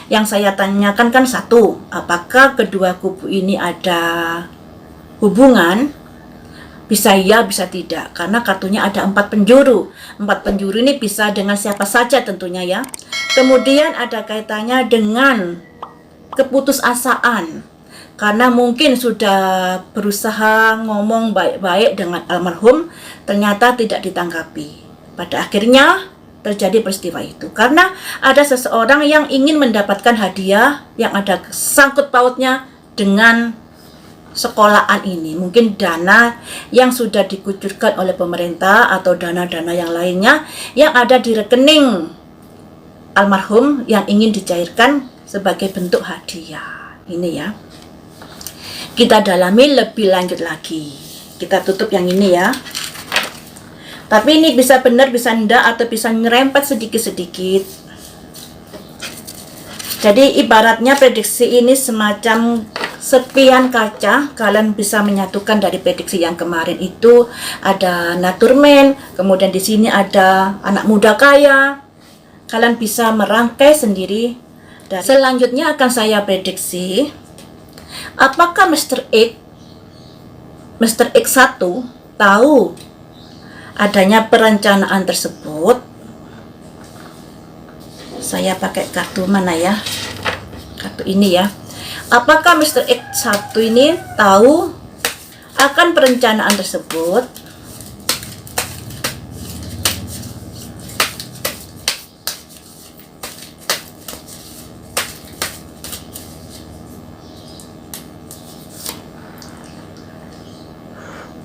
Yang saya tanyakan kan satu, apakah kedua kubu ini ada hubungan? Bisa iya, bisa tidak, karena kartunya ada 4 penjuru. 4 penjuru ini bisa dengan siapa saja tentunya ya. Kemudian ada kaitannya dengan keputusasaan, karena mungkin sudah berusaha ngomong baik-baik dengan almarhum, ternyata tidak ditanggapi. Pada akhirnya terjadi peristiwa itu, karena ada seseorang yang ingin mendapatkan hadiah yang ada sangkut pautnya dengan sekolahan ini. Mungkin dana yang sudah dikucurkan oleh pemerintah atau dana-dana yang lainnya yang ada di rekening almarhum yang ingin dicairkan sebagai bentuk hadiah. Ini ya, kita dalami lebih lanjut lagi. Kita tutup yang ini ya. Tapi ini bisa benar, bisa enggak, atau bisa nyerempet sedikit-sedikit. Jadi ibaratnya prediksi ini semacam serpihan kaca. Kalian bisa menyatukan dari prediksi yang kemarin itu ada naturmen, kemudian di sini ada anak muda kaya. Kalian bisa merangkai sendiri. Dan selanjutnya akan saya prediksi apakah Mr. X1 tahu adanya perencanaan tersebut. Saya pakai kartu mana ya? Kartu ini ya. Apakah Mr. X1 ini tahu akan perencanaan tersebut?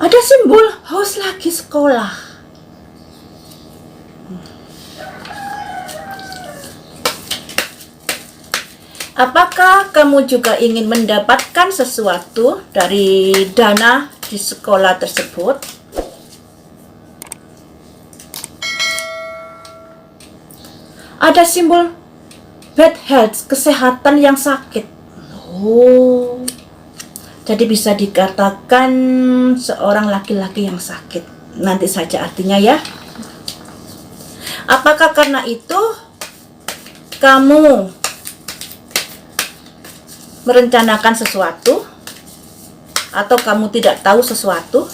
Ada simbol haus lagi sekolah. Apakah kamu juga ingin mendapatkan sesuatu dari dana di sekolah tersebut? Ada simbol bad health, kesehatan yang sakit. Oh, jadi bisa dikatakan seorang laki-laki yang sakit. Nanti saja artinya ya. Apakah karena itu kamu merencanakan sesuatu, atau kamu tidak tahu sesuatu?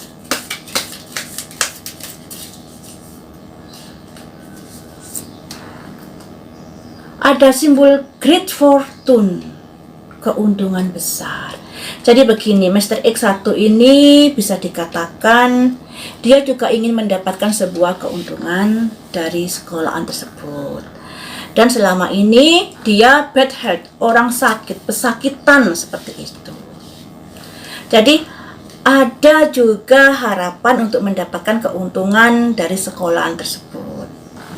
Ada simbol great fortune, keuntungan besar. Jadi begini, Mr. X1 ini bisa dikatakan dia juga ingin mendapatkan sebuah keuntungan dari sekolahan tersebut. Dan selama ini dia bad health, orang sakit, pesakitan seperti itu. Jadi ada juga harapan untuk mendapatkan keuntungan dari sekolahan tersebut.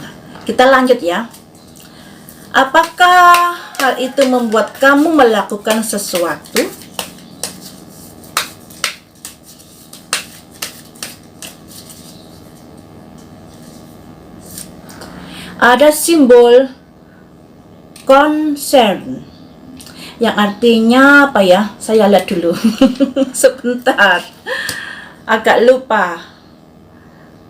Nah, kita lanjut ya. Apakah hal itu membuat kamu melakukan sesuatu? Ada simbol concern, yang artinya apa ya? Saya lihat dulu. Sebentar, agak lupa.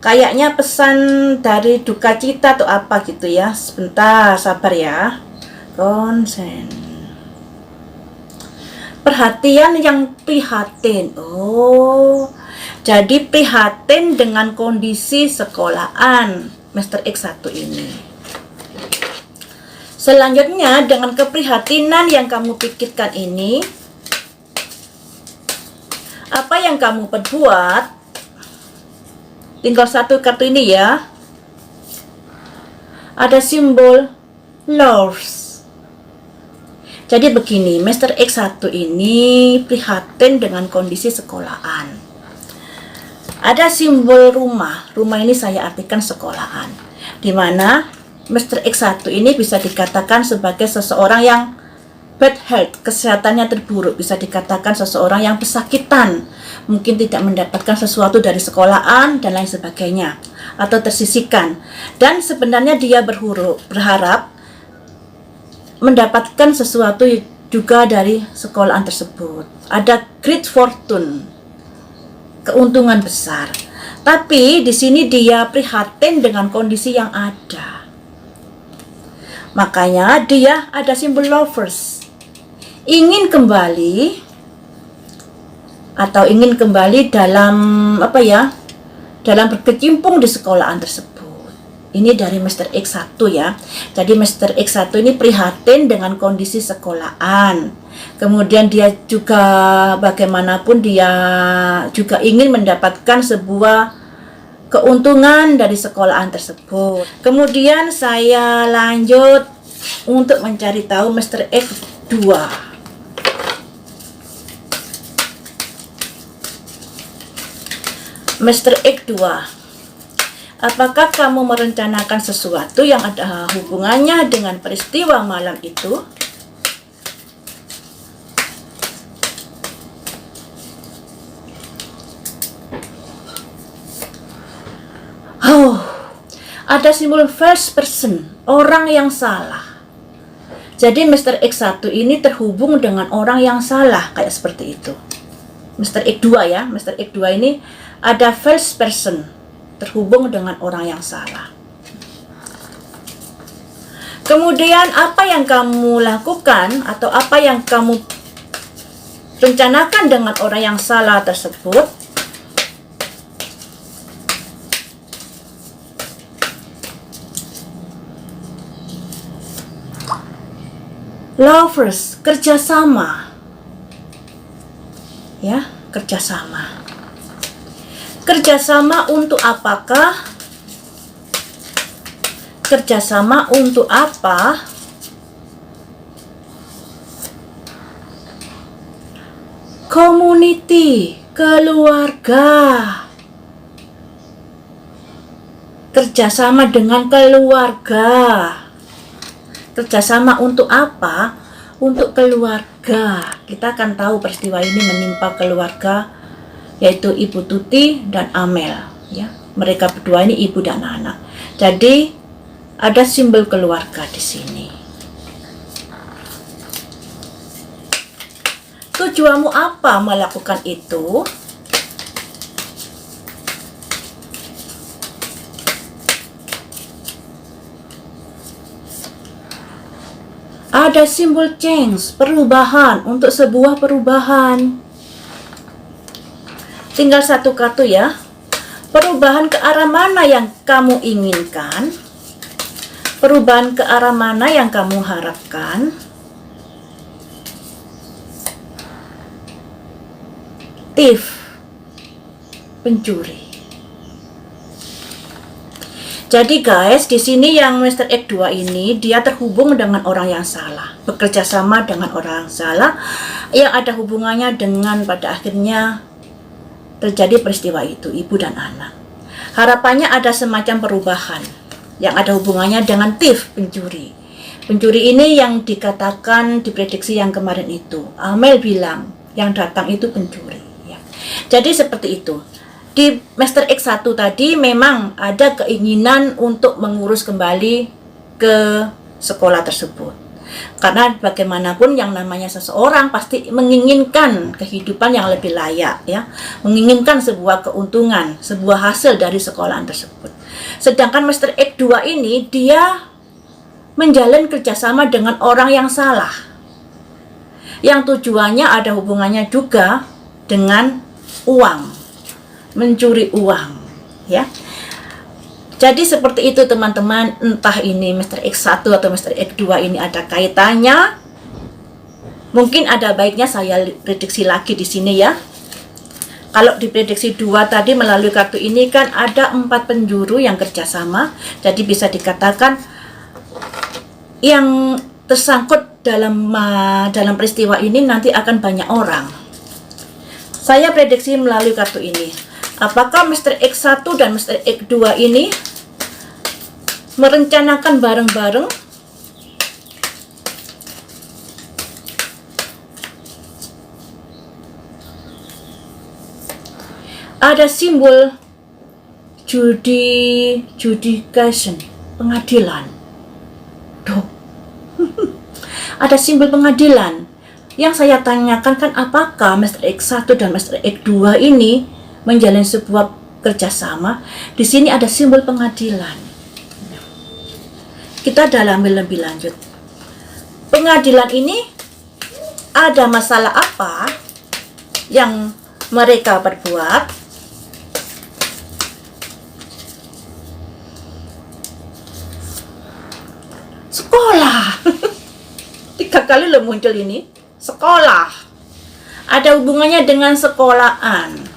Kayaknya pesan dari duka cita atau apa gitu ya. Sebentar, sabar ya. Concern, perhatian yang prihatin. Oh, jadi prihatin dengan kondisi sekolahan Mr. X1 ini. Selanjutnya, dengan keprihatinan yang kamu pikirkan ini, apa yang kamu perbuat? Tinggal satu kartu ini ya. Ada simbol loss. Jadi begini, Mr. X1 ini prihatin dengan kondisi sekolahan. Ada simbol rumah. Rumah ini saya artikan sekolahan, dimana Mr. X1 ini bisa dikatakan sebagai seseorang yang bad health, kesehatannya terburuk. Bisa dikatakan seseorang yang pesakitan, mungkin tidak mendapatkan sesuatu dari sekolahan dan lain sebagainya, atau tersisihkan. Dan sebenarnya dia berharap mendapatkan sesuatu juga dari sekolahan tersebut. Ada great fortune, keuntungan besar. Tapi di sini dia prihatin dengan kondisi yang ada. Makanya dia ada simbol lovers. Ingin kembali dalam dalam berkecimpung di sekolahan tersebut. Ini dari Mr. X1 ya. Jadi Mr. X1 ini prihatin dengan kondisi sekolahan. Kemudian dia juga bagaimanapun dia juga ingin mendapatkan sebuah keuntungan dari sekolahan tersebut. Kemudian saya lanjut untuk mencari tahu Mr. X2. Mr. X2, apakah kamu merencanakan sesuatu yang ada hubungannya dengan peristiwa malam itu? Oh, ada simbol first person, orang yang salah. Jadi Mr. X1 ini terhubung dengan orang yang salah, kayak seperti itu. Mr. X2 ya, Mr. X2 ini ada first person, terhubung dengan orang yang salah. Kemudian apa yang kamu lakukan atau apa yang kamu rencanakan dengan orang yang salah tersebut? Lovers, kerjasama. Ya, kerjasama. Kerjasama untuk apakah? Kerjasama untuk apa? Community, keluarga. Kerjasama dengan keluarga. Kerjasama untuk apa? Untuk keluarga. Kita akan tahu peristiwa ini menimpa keluarga, yaitu Ibu Tuti dan Amel ya. Mereka berdua ini ibu dan anak. Jadi ada simbol keluarga di sini. Tujuanmu apa melakukan itu? Ada simbol change, perubahan, untuk sebuah perubahan. Tinggal satu kartu ya. Perubahan ke arah mana yang kamu inginkan? Perubahan ke arah mana yang kamu harapkan? Thief, pencuri. Jadi guys, di sini yang Mr. X2 ini dia terhubung dengan orang yang salah, bekerja sama dengan orang yang salah, yang ada hubungannya dengan pada akhirnya terjadi peristiwa itu, ibu dan anak. Harapannya ada semacam perubahan yang ada hubungannya dengan thief, pencuri. Pencuri ini yang dikatakan diprediksi yang kemarin itu. Amel bilang yang datang itu pencuri. Ya. Jadi seperti itu. Di Mr. X1 tadi memang ada keinginan untuk mengurus kembali ke sekolah tersebut. Karena bagaimanapun yang namanya seseorang pasti menginginkan kehidupan yang lebih layak ya, menginginkan sebuah keuntungan, sebuah hasil dari sekolahan tersebut. Sedangkan Mr. X2 ini dia menjalin kerjasama dengan orang yang salah, yang tujuannya ada hubungannya juga dengan uang, mencuri uang ya. Jadi seperti itu teman-teman, entah ini Mr. X1 atau Mr. X2 ini ada kaitannya. Mungkin ada baiknya saya prediksi lagi di sini ya. Kalau di prediksi 2 tadi melalui kartu ini kan ada 4 penjuru yang kerjasama. Jadi bisa dikatakan yang tersangkut dalam peristiwa ini nanti akan banyak orang. Saya prediksi melalui kartu ini. Apakah Mr. X1 dan Mr. X2 ini merencanakan bareng-bareng ada simbol judication, pengadilan. Duh. Ada simbol pengadilan. Yang saya tanyakan kan apakah Mr. X1 dan Mr. X2 ini menjalin sebuah kerjasama? Di sini ada simbol pengadilan. kita dalami lebih lanjut. Pengadilan ini ada masalah apa yang mereka perbuat? Sekolah. 3 kali lo muncul ini. Sekolah. Ada hubungannya dengan sekolahan.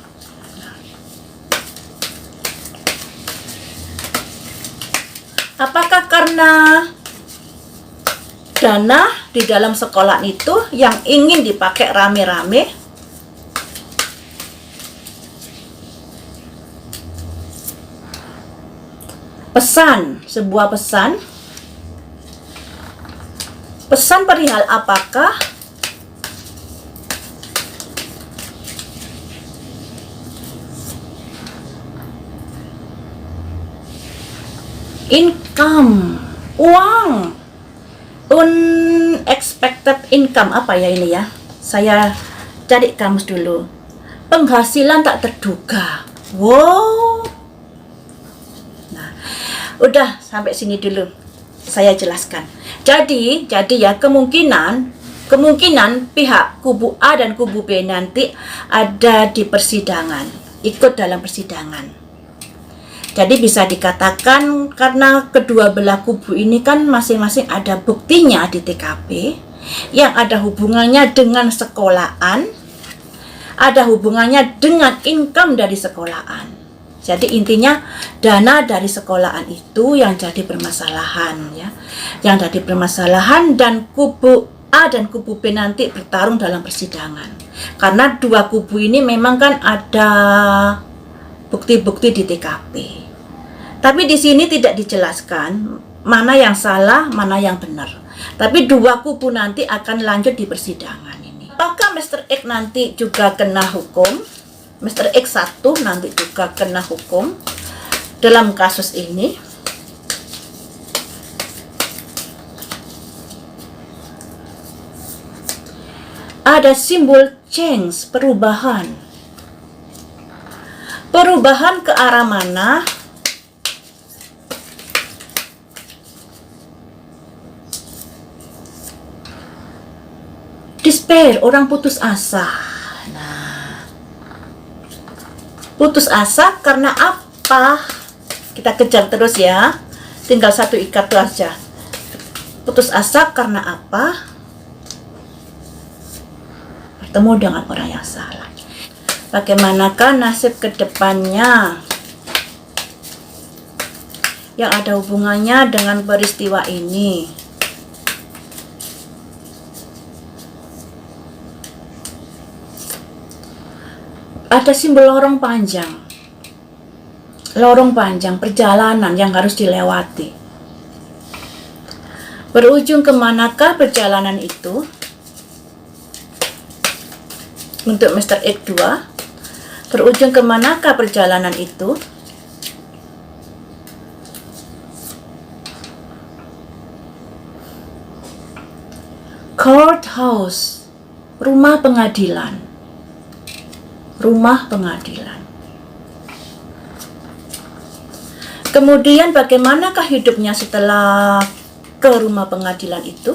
Apakah karena dana di dalam sekolah itu yang ingin dipakai rame-rame? Pesan, sebuah pesan. Pesan perihal apakah? Income, uang, unexpected income, apa ya ini ya? Saya cari kamus dulu. Penghasilan tak terduga. Wow. Nah, udah sampai sini dulu. Saya jelaskan. Jadi ya kemungkinan pihak kubu A dan kubu B nanti ada di persidangan, ikut dalam persidangan. Jadi bisa dikatakan karena kedua belah kubu ini kan masing-masing ada buktinya di TKP yang ada hubungannya dengan sekolahan, ada hubungannya dengan income dari sekolahan. Jadi intinya dana dari sekolahan itu yang jadi permasalahan ya. Yang jadi permasalahan dan kubu A dan kubu B nanti bertarung dalam persidangan. Karena dua kubu ini memang kan ada bukti-bukti di TKP. Tapi di sini tidak dijelaskan mana yang salah, mana yang benar. Tapi dua kubu nanti akan lanjut di persidangan ini. Apakah Mr. X nanti juga kena hukum? Mr. X1 nanti juga kena hukum dalam kasus ini. Ada simbol change, perubahan. Perubahan ke arah mana? Despair, orang putus asa. Nah, putus asa karena apa? Kita kejar terus ya. Tinggal satu ikat aja. Putus asa karena apa? Bertemu dengan orang yang salah. Bagaimanakah nasib kedepannya yang ada hubungannya dengan peristiwa ini? Ada simbol lorong panjang perjalanan yang harus dilewati. Berujung kemanakah perjalanan itu? Untuk Mr. X2, berujung kemanakah perjalanan itu? Courthouse, rumah pengadilan. Rumah pengadilan. Kemudian bagaimanakah hidupnya setelah ke rumah pengadilan itu?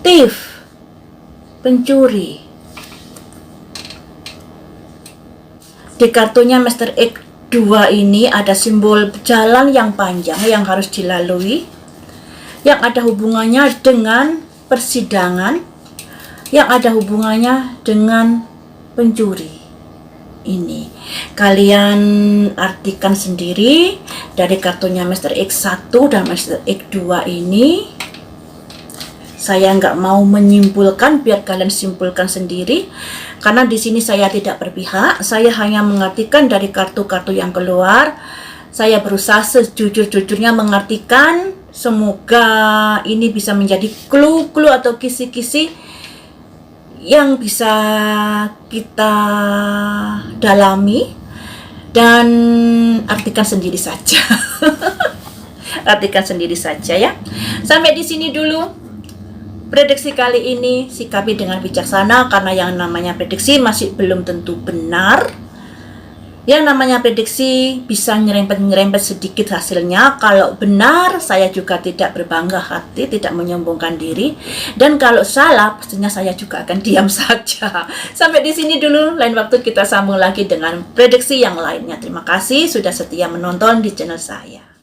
Thief, pencuri. Di kartunya Mr. X2 ini ada simbol jalan yang panjang yang harus dilalui, yang ada hubungannya dengan persidangan, yang ada hubungannya dengan pencuri. Ini kalian artikan sendiri dari kartunya Mr. X1 dan Mr. X2 ini. Saya nggak mau menyimpulkan, biar kalian simpulkan sendiri. Karena di sini saya tidak berpihak, saya hanya mengartikan dari kartu-kartu yang keluar. Saya berusaha sejujur-jujurnya mengartikan. Semoga ini bisa menjadi clue-clue atau kisi-kisi yang bisa kita dalami dan artikan sendiri saja. Artikan sendiri saja ya. Sampai di sini dulu. prediksi kali ini sikapi dengan bijaksana, karena yang namanya prediksi masih belum tentu benar. Yang namanya prediksi bisa nyerempet-nyerempet sedikit hasilnya. Kalau benar, saya juga tidak berbangga hati, tidak menyombongkan diri. Dan kalau salah, pastinya saya juga akan diam saja. Sampai di sini dulu, lain waktu kita sambung lagi dengan prediksi yang lainnya. Terima kasih sudah setia menonton di channel saya.